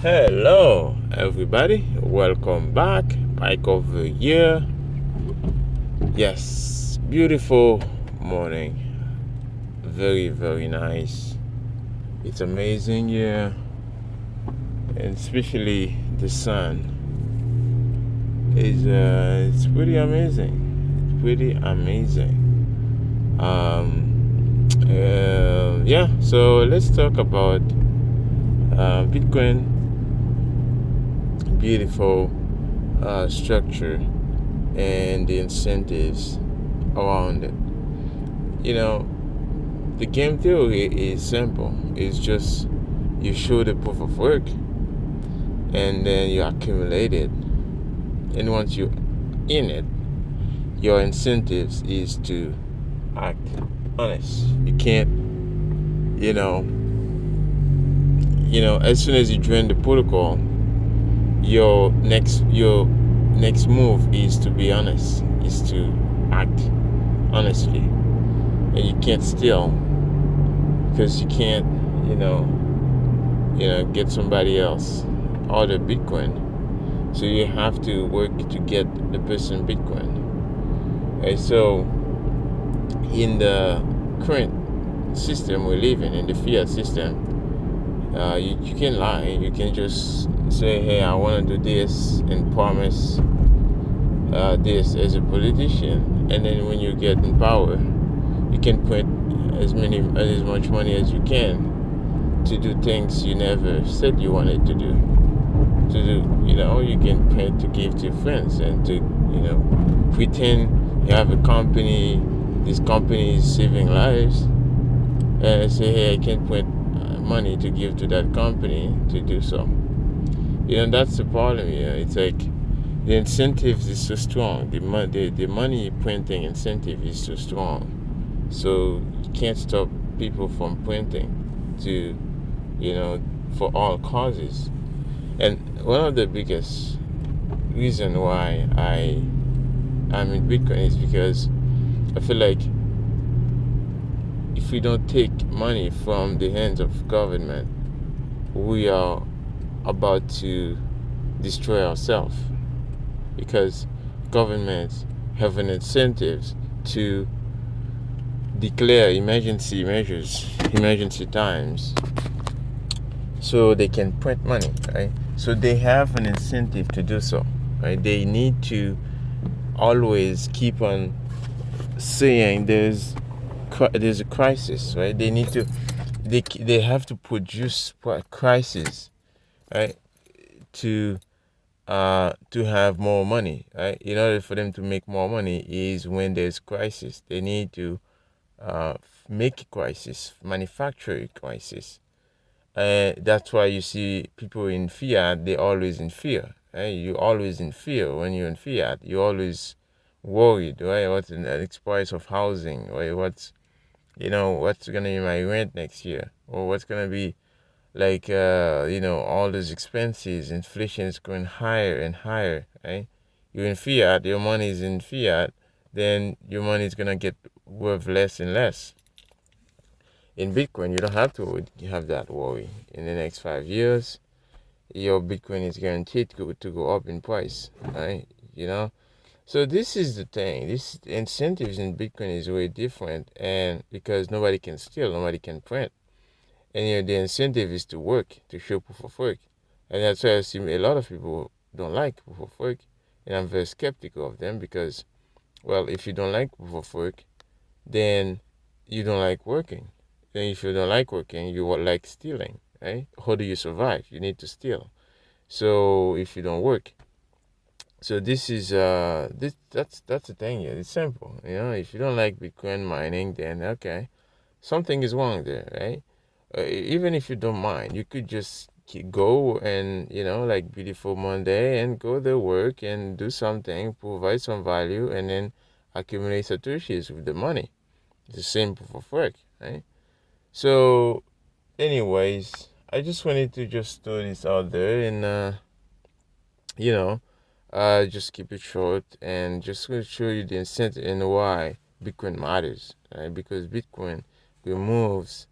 Hello, everybody. Welcome back. PieCover here. Yes, beautiful morning. Very, very nice. It's amazing here, and especially the sun is it's pretty amazing. It's pretty amazing. Yeah. So let's talk about Bitcoin. Beautiful structure and the incentives around it. You know, the game theory is simple. It's just you show the proof of work and then you accumulate it. And once you're in it, your incentives is to act honest. You can't, you know, as soon as you join the protocol, your next move is to be honest, is to act honestly. And you can't steal because you can't, get somebody else all the Bitcoin. So you have to work to get the person Bitcoin. And so in the current system we live in the fiat system, you can lie. You can just say, hey, I want to do this and promise this as a politician, and then when you get in power, you can print as much money as you can to do things you never said you wanted to do. You can print to give to friends and to pretend you have a company. This company is saving lives, and say, hey, I can print money to give to that company to do so. That's the problem here. It's like the incentives is so strong. The money printing incentive is so strong. So you can't stop people from printing to, for all causes. And one of the biggest reason why I'm in Bitcoin is because I feel like if we don't take money from the hands of government, we are about to destroy ourselves, because governments have an incentive to declare emergency measures, emergency times, so they can print money, right? So they have an incentive to do so, right? They need to always keep on saying there's a crisis, right? They have to produce crisis, right? To have more money, right? In order for them to make more money is when there's crisis. They need to make a crisis, manufacture a crisis. That's why you see people in fiat, they're always in fear, right? You're always in fear when you're in fiat. You're always worried, right? What's the next price of housing, right? What's going to be my rent next year? Or what's going to be like, all those expenses, inflation is going higher and higher, right? You're in fiat, your money is in fiat, then your money is going to get worth less and less. In Bitcoin, you don't have to have that worry. In the next 5 years, your Bitcoin is guaranteed to go up in price, right? So this is the thing. This incentives in Bitcoin is way different, and because nobody can steal, nobody can print. And the incentive is to work, to show proof of work. And that's why I see a lot of people don't like proof of work. And I'm very skeptical of them because, well, if you don't like proof of work, then you don't like working. Then if you don't like working, you would like stealing, right? How do you survive? You need to steal. So if you don't work, so this is that's the thing here. It's simple. If you don't like Bitcoin mining, then okay, something is wrong there, right? Even if you don't mind, you could just go and like beautiful Monday and go to work and do something, provide some value, and then accumulate satoshis with the money. It's the same proof of work, right? So anyways, I just wanted to just throw this out there and just keep it short and just going to show you the incentive and why Bitcoin matters, right? Because Bitcoin removes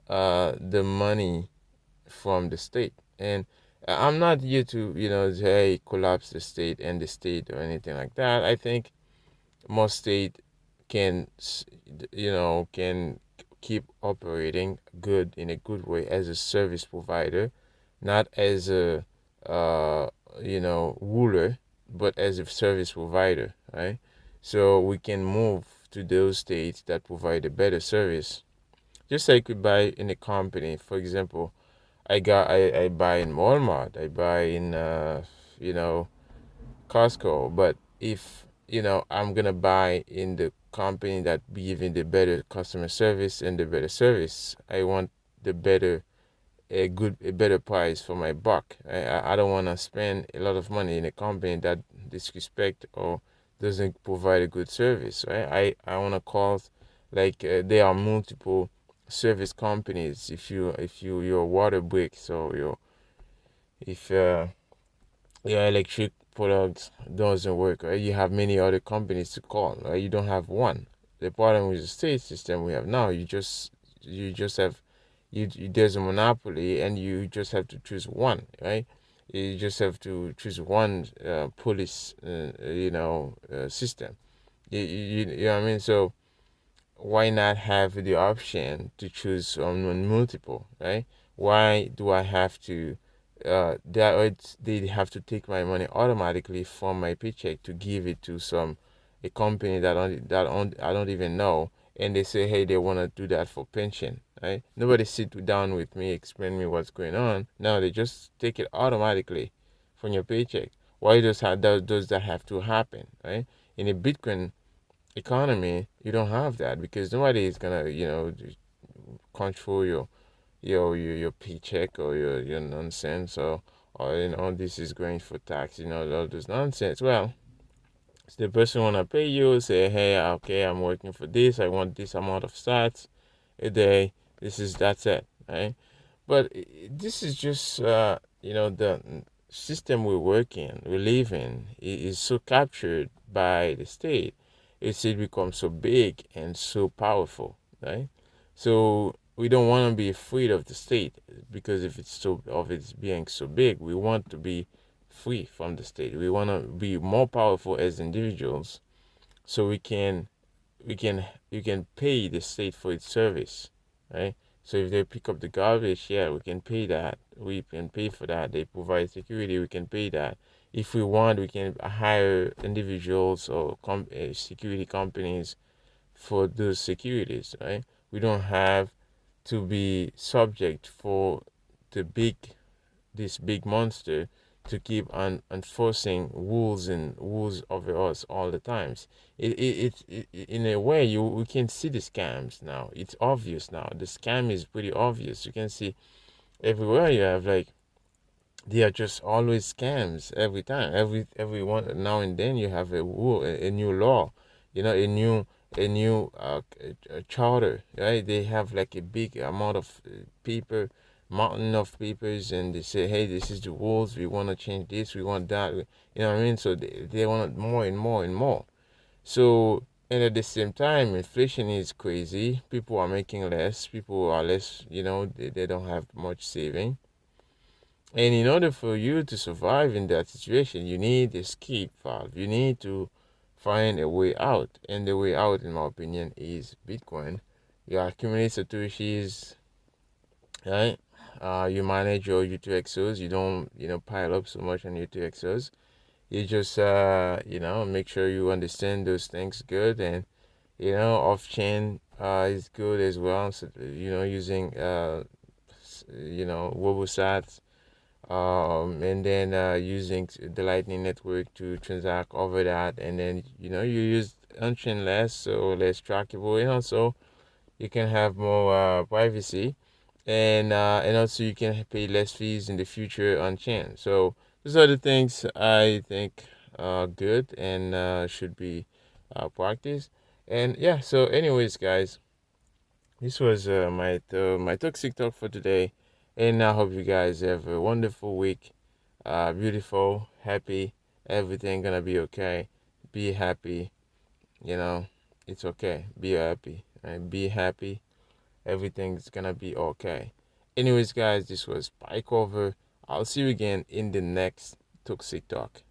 the money from the state, and I'm not here to, say collapse the state and the state or anything like that. I think most state can, can keep operating good in a good way as a service provider, not as a, uh, ruler, but as a service provider, right? So we can move to those states that provide a better service. Just like we buy in a company, for example, I buy in Walmart, I buy in you know Costco, but if I'm gonna buy in the company that giving the better customer service and the better service, I want the better a better price for my buck. I don't want to spend a lot of money in a company that disrespect or doesn't provide a good service. Right? I want to call, like, there are multiple service companies. If your water breaks or if your electric product doesn't work, right? You have many other companies to call, right? You don't have one. The problem with the state system we have now, you just have there's a monopoly and you just have to choose one, right? You just have to choose one police, system. You know what I mean? So why not have the option to choose on multiple, right? Why do I have to they have to take my money automatically from my paycheck to give it to a company I don't even know, and they say, hey, they want to do that for pension, right? Nobody sit down with me, explain me what's going on. No, they just take it automatically from your paycheck. Why does that have to happen, right? In a Bitcoin economy, you don't have that because nobody is gonna, control your paycheck or your nonsense or this is going for tax, all this nonsense. Well, the person wanna pay you, say, hey, okay, I'm working for this, I want this amount of sats a day. That's it, right? But this is just, the system we live in is so captured by the state. It becomes so big and so powerful, right? So we don't want to be afraid of the state because if it's being so big, we want to be free from the state. We want to be more powerful as individuals, so we can pay the state for its service, right? So if they pick up the garbage, yeah, we can pay that. We can pay for that. They provide security, we can pay that. If we want, we can hire individuals or security companies for those securities, right? We don't have to be subject for the this big monster to keep on enforcing rules over us all the times. In a way, we can see the scams now. It's obvious now. The scam is pretty obvious. You can see everywhere. You have, like, they are just always scams every time. Every one now and then you have a rule, a new law, a new charter, right? They have like a big amount of paper, mountain of papers, and they say, hey, this is the rules. We want to change this. We want that. You know what I mean? So they want more and more and more. So, and at the same time, inflation is crazy. People are making less. People are less. They don't have much saving. And in order for you to survive in that situation, you need a escape valve. You need to find a way out. And the way out, in my opinion, is Bitcoin. You accumulate Satoshis, right? You manage your U2XOs. You don't, pile up so much on U2XOs. You just, make sure you understand those things good. And, off-chain is good as well. So, using, RoboSats, and then using the Lightning Network to transact over that, and then you use on-chain less, so less trackable, so you can have more privacy, and also you can pay less fees in the future on-chain. So those are the things I think are good and should be practiced. And yeah, so anyways, guys, this was my toxic talk for today, and I hope you guys have a wonderful week. Beautiful, happy, everything gonna be okay. Be happy, you know, it's okay. Be happy, and be happy. Everything's gonna be okay. Anyways, guys, this was PieCover. I'll see you again in the next Toxic Talk.